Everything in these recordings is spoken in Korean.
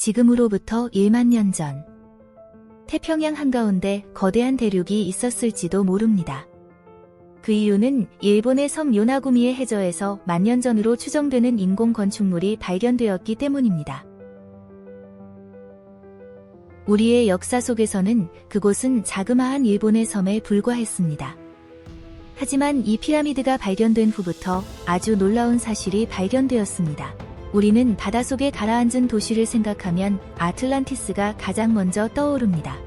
지금으로부터 1만 년 전, 태평양 한가운데 거대한 대륙이 있었을지도 모릅니다. 그 이유는 일본의 섬 요나구미의 해저에서 만년 전으로 추정되는 인공 건축물이 발견되었기 때문입니다. 우리의 역사 속에서는 그곳은 자그마한 일본의 섬에 불과했습니다. 하지만 이 피라미드가 발견된 후부터 아주 놀라운 사실이 발견되었습니다. 우리는 바닷속에 가라앉은 도시를 생각하면 아틀란티스가 가장 먼저 떠오릅니다.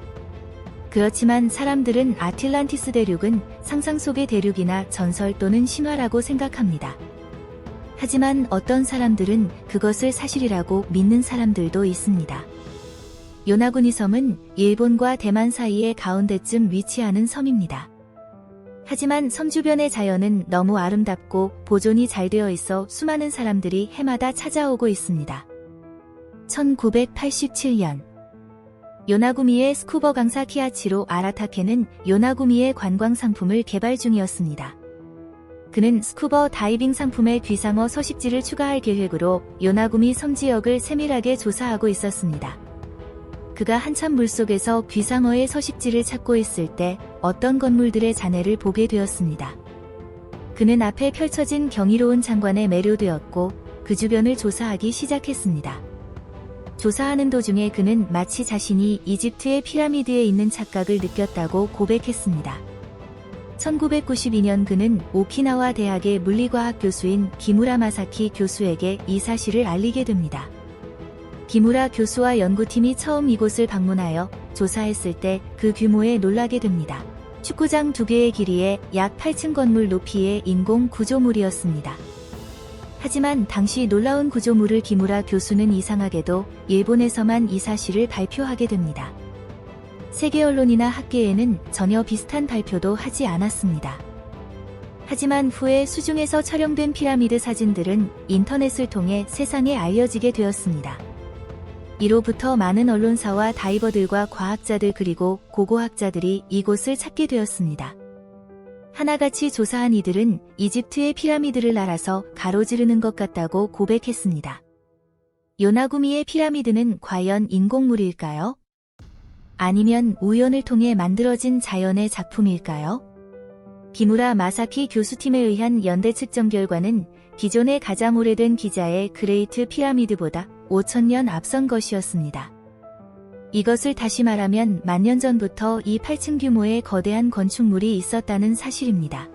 그렇지만 사람들은 아틀란티스 대륙은 상상 속의 대륙이나 전설 또는 신화라고 생각합니다. 하지만 어떤 사람들은 그것을 사실이라고 믿는 사람들도 있습니다. 요나구니 섬은 일본과 대만 사이의 가운데쯤 위치하는 섬입니다. 하지만 섬 주변의 자연은 너무 아름답고 보존이 잘 되어 있어 수많은 사람들이 해마다 찾아오고 있습니다. 1987년 요나구미의 스쿠버 강사 키아치로 아라타케는 요나구미의 관광 상품을 개발 중이었습니다. 그는 스쿠버 다이빙 상품의 귀상어 서식지를 추가할 계획으로 요나구미 섬 지역을 세밀하게 조사하고 있었습니다. 그가 한참 물속에서 귀상어의 서식지를 찾고 있을 때 어떤 건물들의 잔해를 보게 되었습니다. 그는 앞에 펼쳐진 경이로운 장관에 매료되었고 그 주변을 조사하기 시작했습니다. 조사하는 도중에 그는 마치 자신이 이집트의 피라미드에 있는 착각을 느꼈다고 고백했습니다. 1992년 그는 오키나와 대학의 물리과학 교수인 기무라 마사키 교수에게 이 사실을 알리게 됩니다. 기무라 교수와 연구팀이 처음 이곳을 방문하여 조사했을 때 그 규모에 놀라게 됩니다. 축구장 2개의 길이에 약 8층 건물 높이의 인공 구조물이었습니다. 하지만 당시 놀라운 구조물을 기무라 교수는 이상하게도 일본에서만 이 사실을 발표하게 됩니다. 세계 언론이나 학계에는 전혀 비슷한 발표도 하지 않았습니다. 하지만 후에 수중에서 촬영된 피라미드 사진들은 인터넷을 통해 세상에 알려지게 되었습니다. 이로부터 많은 언론사와 다이버들과 과학자들 그리고 고고학자들이 이곳을 찾게 되었습니다. 하나같이 조사한 이들은 이집트의 피라미드를 날아서 가로지르는 것 같다고 고백했습니다. 요나구미의 피라미드는 과연 인공물일까요? 아니면 우연을 통해 만들어진 자연의 작품일까요? 기무라 마사키 교수팀에 의한 연대 측정 결과는 기존의 가장 오래된 기자의 그레이트 피라미드보다 5,000년 앞선 것이었습니다. 이것을 다시 말하면 만년 전부터 이 8층 규모의 거대한 건축물이 있었다는 사실입니다.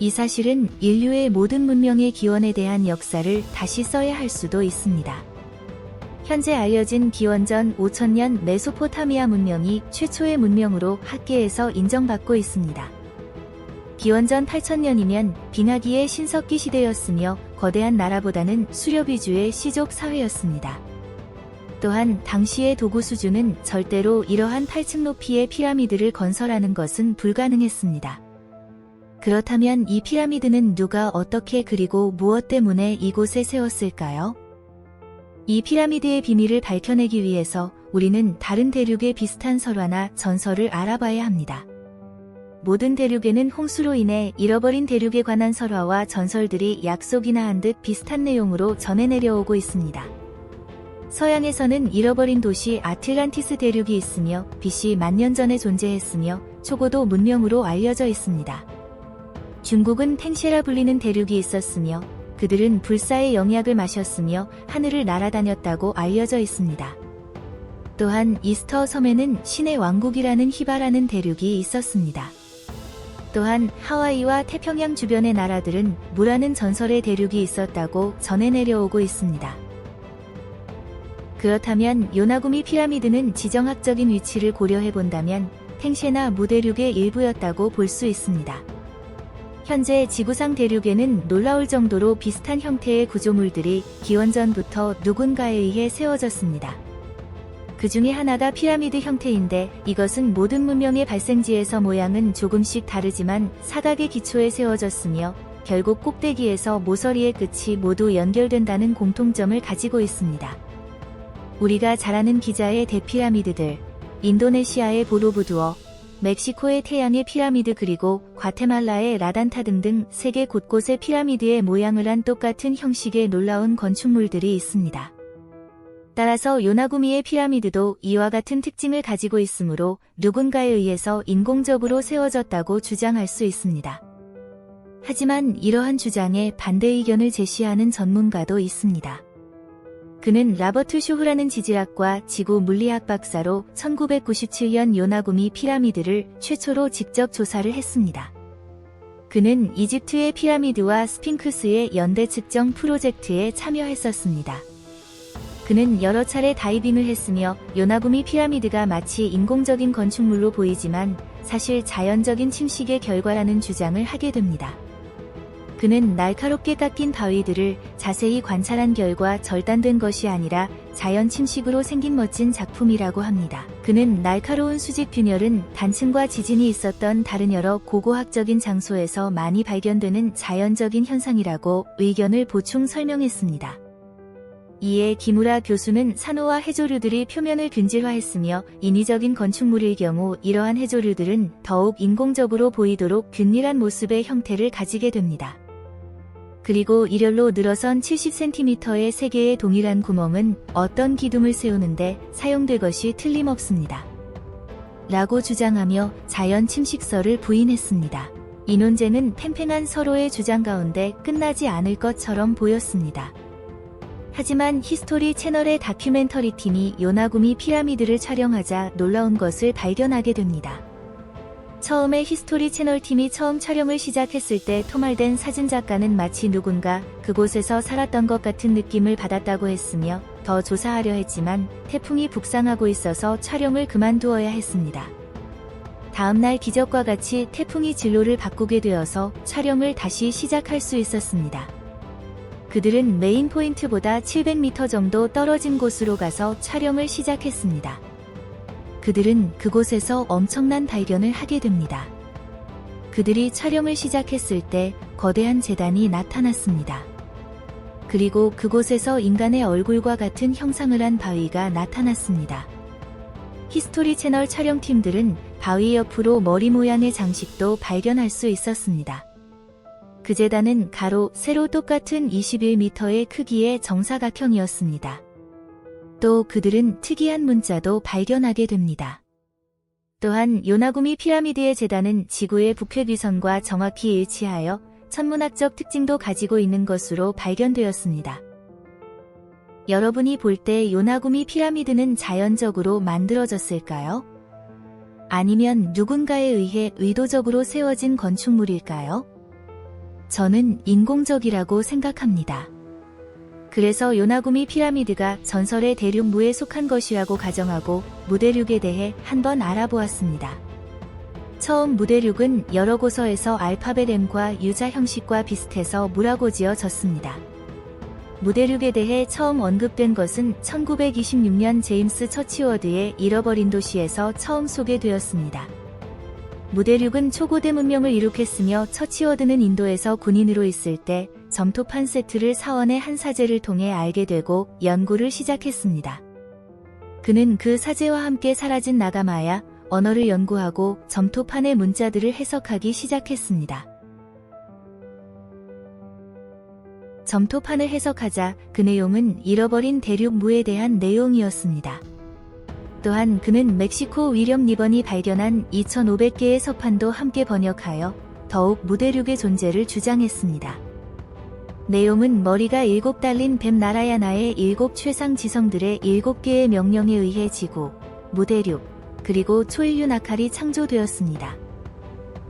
이 사실은 인류의 모든 문명의 기원에 대한 역사를 다시 써야 할 수도 있습니다. 현재 알려진 기원전 5,000년 메소포타미아 문명이 최초의 문명으로 학계에서 인정받고 있습니다. 기원전 8,000년이면 빙하기의 신석기 시대였으며 거대한 나라보다는 수렵 위주의 시족 사회였습니다. 또한 당시의 도구 수준은 절대로 이러한 8층 높이의 피라미드를 건설하는 것은 불가능했습니다. 그렇다면 이 피라미드는 누가 어떻게 그리고 무엇 때문에 이곳에 세웠을까요? 이 피라미드의 비밀을 밝혀내기 위해서 우리는 다른 대륙의 비슷한 설화나 전설을 알아봐야 합니다. 모든 대륙에는 홍수로 인해 잃어버린 대륙에 관한 설화와 전설들이 약속이나 한 듯 비슷한 내용으로 전해 내려오고 있습니다. 서양에서는 잃어버린 도시 아틀란티스 대륙이 있으며 BC 만년 전에 존재했으며 초고도 문명으로 알려져 있습니다. 중국은 탱셰라 불리는 대륙이 있었으며 그들은 불사의 영약을 마셨으며 하늘을 날아다녔다고 알려져 있습니다. 또한 이스터 섬에는 신의 왕국이라는 히바라는 대륙이 있었습니다. 또한 하와이와 태평양 주변의 나라들은 무라는 전설의 대륙이 있었다고 전해 내려오고 있습니다. 그렇다면 요나구미 피라미드는 지정학적인 위치를 고려해본다면 탱셰나 무대륙의 일부였다고 볼 수 있습니다. 현재 지구상 대륙에는 놀라울 정도로 비슷한 형태의 구조물들이 기원전부터 누군가에 의해 세워졌습니다. 그 중에 하나가 피라미드 형태인데 이것은 모든 문명의 발생지에서 모양은 조금씩 다르지만 사각의 기초에 세워졌으며 결국 꼭대기에서 모서리의 끝이 모두 연결된다는 공통점을 가지고 있습니다. 우리가 잘 아는 기자의 대피라미드들, 인도네시아의 보로부두어, 멕시코의 태양의 피라미드 그리고 과테말라의 라단타 등등 세계 곳곳의 피라미드의 모양을 한 똑같은 형식의 놀라운 건축물들이 있습니다. 따라서 요나구미의 피라미드도 이와 같은 특징을 가지고 있으므로 누군가에 의해서 인공적으로 세워졌다고 주장할 수 있습니다. 하지만 이러한 주장에 반대 의견을 제시하는 전문가도 있습니다. 그는 라버트 슈흐라는 지질학과 지구 물리학 박사로 1997년 요나구미 피라미드를 최초로 직접 조사를 했습니다. 그는 이집트의 피라미드와 스핑크스의 연대 측정 프로젝트에 참여했었습니다. 그는 여러 차례 다이빙을 했으며 요나구미 피라미드가 마치 인공적인 건축물로 보이지만 사실 자연적인 침식의 결과라는 주장을 하게 됩니다. 그는 날카롭게 깎인 바위들을 자세히 관찰한 결과 절단된 것이 아니라 자연 침식으로 생긴 멋진 작품이라고 합니다. 그는 날카로운 수직 균열은 단층과 지진이 있었던 다른 여러 고고학적인 장소에서 많이 발견되는 자연적인 현상이라고 의견을 보충 설명했습니다. 이에 기무라 교수는 산호와 해조류들이 표면을 균질화했으며 인위적인 건축물일 경우 이러한 해조류들은 더욱 인공적으로 보이도록 균일한 모습의 형태를 가지게 됩니다. 그리고 일렬로 늘어선 70cm의 3개의 동일한 구멍은 어떤 기둥을 세우는데 사용될 것이 틀림없습니다. 라고 주장하며 자연 침식설을 부인했습니다. 이 논쟁은 팽팽한 서로의 주장 가운데 끝나지 않을 것처럼 보였습니다. 하지만 히스토리 채널의 다큐멘터리 팀이 요나구미 피라미드를 촬영하자 놀라운 것을 발견하게 됩니다. 처음에 히스토리 채널 팀이 처음 촬영을 시작했을 때 토말된 사진작가는 마치 누군가 그곳에서 살았던 것 같은 느낌을 받았다고 했으며 더 조사하려 했지만 태풍이 북상하고 있어서 촬영을 그만두어야 했습니다. 다음날 기적과 같이 태풍이 진로를 바꾸게 되어서 촬영을 다시 시작할 수 있었습니다. 그들은 메인 포인트보다 700m 정도 떨어진 곳으로 가서 촬영을 시작했습니다. 그들은 그곳에서 엄청난 발견을 하게 됩니다. 그들이 촬영을 시작했을 때 거대한 재단이 나타났습니다. 그리고 그곳에서 인간의 얼굴과 같은 형상을 한 바위가 나타났습니다. 히스토리 채널 촬영팀들은 바위 옆으로 머리 모양의 장식도 발견할 수 있었습니다. 그 재단은 가로, 세로 똑같은 21m의 크기의 정사각형이었습니다. 또 그들은 특이한 문자도 발견하게 됩니다. 또한 요나구미 피라미드의 재단은 지구의 북회귀선과 정확히 일치하여 천문학적 특징도 가지고 있는 것으로 발견되었습니다. 여러분이 볼 때 요나구미 피라미드는 자연적으로 만들어졌을까요? 아니면 누군가에 의해 의도적으로 세워진 건축물일까요? 저는 인공적이라고 생각합니다. 그래서 요나구미 피라미드가 전설의 대륙무에 속한 것이라고 가정하고 무대륙에 대해 한번 알아보았습니다. 처음 무대륙은 여러 고서에서 알파벳 M과 U자 형식과 비슷해서 무라고 지어졌습니다. 무대륙에 대해 처음 언급된 것은 1926년 제임스 처치워드의 잃어버린 도시에서 처음 소개되었습니다. 무대륙은 초고대 문명을 이룩했으며 처치워드는 인도에서 군인으로 있을 때 점토판 세트를 사원의 한 사제를 통해 알게 되고 연구를 시작했습니다. 그는 그 사제와 함께 사라진 나가마야 언어를 연구하고 점토판의 문자들을 해석하기 시작했습니다. 점토판을 해석하자 그 내용은 잃어버린 대륙무에 대한 내용이었습니다. 또한 그는 멕시코 위령 리번이 발견한 2500개의 서판도 함께 번역하여 더욱 무대륙의 존재를 주장했습니다. 내용은 머리가 7 달린 뱀 나라야나의 7 최상 지성들의 7개의 명령에 의해 지구, 무대륙, 그리고 초인류 나칼이 창조되었습니다.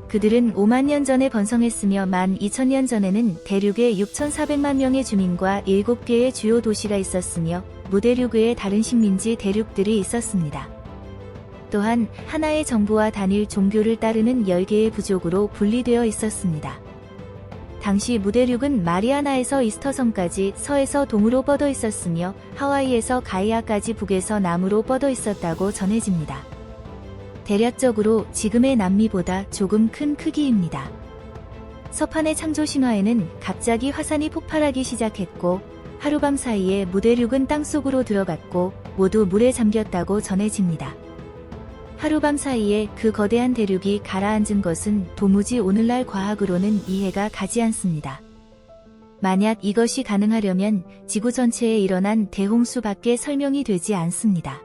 그들은 5만 년 전에 번성했으며 12,000년 전에는 대륙에 6,400만 명의 주민과 7개의 주요 도시가 있었으며 무대륙 외에 다른 식민지 대륙들이 있었습니다. 또한 하나의 정부와 단일 종교를 따르는 10개의 부족으로 분리되어 있었습니다. 당시 무대륙은 마리아나에서 이스터섬까지 서에서 동으로 뻗어 있었으며 하와이에서 가이아까지 북에서 남으로 뻗어 있었다고 전해집니다. 대략적으로 지금의 남미보다 조금 큰 크기입니다. 서판의 창조 신화에는 갑자기 화산이 폭발하기 시작했고 하룻밤 사이에 무대륙은 땅속으로 들어갔고 모두 물에 잠겼다고 전해집니다. 하룻밤 사이에 그 거대한 대륙이 가라앉은 것은 도무지 오늘날 과학으로는 이해가 가지 않습니다. 만약 이것이 가능하려면 지구 전체에 일어난 대홍수밖에 설명이 되지 않습니다.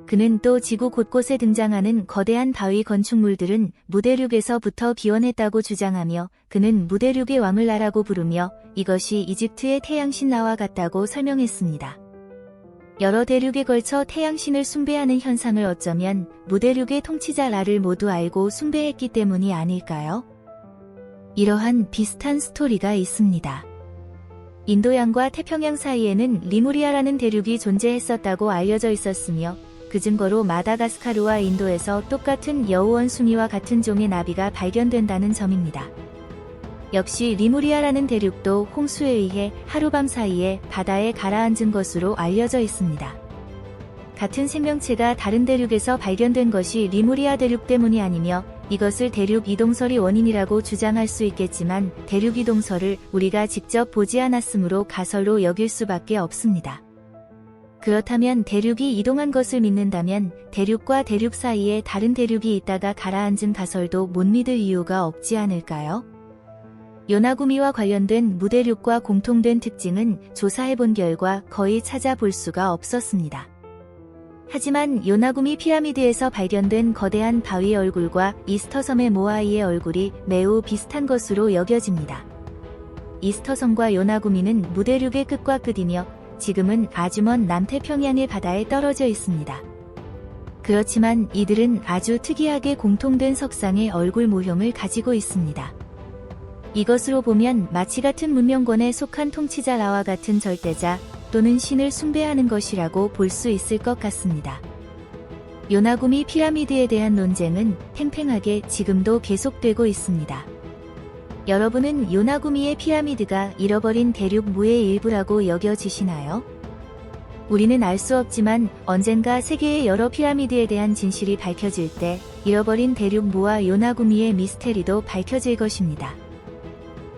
그는 또 지구 곳곳에 등장하는 거대한 바위 건축물들은 무대륙에서부터 기원했다고 주장하며 그는 무대륙의 왕을 라라고 부르며 이것이 이집트의 태양신라와 같다고 설명했습니다. 여러 대륙에 걸쳐 태양신을 숭배하는 현상을 어쩌면 무대륙의 통치자 라를 모두 알고 숭배했기 때문이 아닐까요? 이러한 비슷한 스토리가 있습니다. 인도양과 태평양 사이에는 리무리아라는 대륙이 존재했었다고 알려져 있었으며 그 증거로 마다가스카르와 인도에서 똑같은 여우원숭이와 같은 종의 나비가 발견된다는 점입니다. 역시 리무리아라는 대륙도 홍수에 의해 하룻밤 사이에 바다에 가라앉은 것으로 알려져 있습니다. 같은 생명체가 다른 대륙에서 발견된 것이 리무리아 대륙 때문이 아니며 이것을 대륙 이동설이 원인이라고 주장할 수 있겠지만 대륙 이동설을 우리가 직접 보지 않았으므로 가설로 여길 수밖에 없습니다. 그렇다면 대륙이 이동한 것을 믿는다면 대륙과 대륙 사이에 다른 대륙이 있다가 가라앉은 가설도 못 믿을 이유가 없지 않을까요? 요나구미와 관련된 무대륙과 공통된 특징은 조사해본 결과 거의 찾아볼 수가 없었습니다. 하지만 요나구미 피라미드에서 발견된 거대한 바위 얼굴과 이스터섬의 모아이의 얼굴이 매우 비슷한 것으로 여겨집니다. 이스터섬과 요나구미는 무대륙의 끝과 끝이며 지금은 아주 먼 남태평양의 바다에 떨어져 있습니다. 그렇지만 이들은 아주 특이하게 공통된 석상의 얼굴 모형을 가지고 있습니다. 이것으로 보면 마치 같은 문명권에 속한 통치자 라와 같은 절대자 또는 신을 숭배하는 것이라고 볼 수 있을 것 같습니다. 요나구미 피라미드에 대한 논쟁은 팽팽하게 지금도 계속되고 있습니다. 여러분은 요나구미의 피라미드가 잃어버린 대륙 무의 일부라고 여겨지시나요? 우리는 알 수 없지만 언젠가 세계의 여러 피라미드에 대한 진실이 밝혀질 때 잃어버린 대륙 무와 요나구미의 미스테리도 밝혀질 것입니다.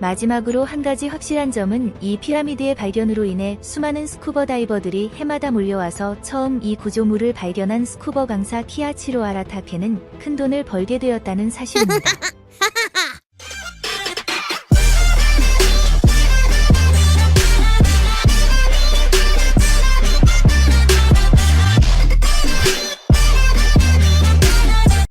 마지막으로 한 가지 확실한 점은 이 피라미드의 발견으로 인해 수많은 스쿠버 다이버들이 해마다 몰려와서 처음 이 구조물을 발견한 스쿠버 강사 키아치로 아라타케는 큰 돈을 벌게 되었다는 사실입니다.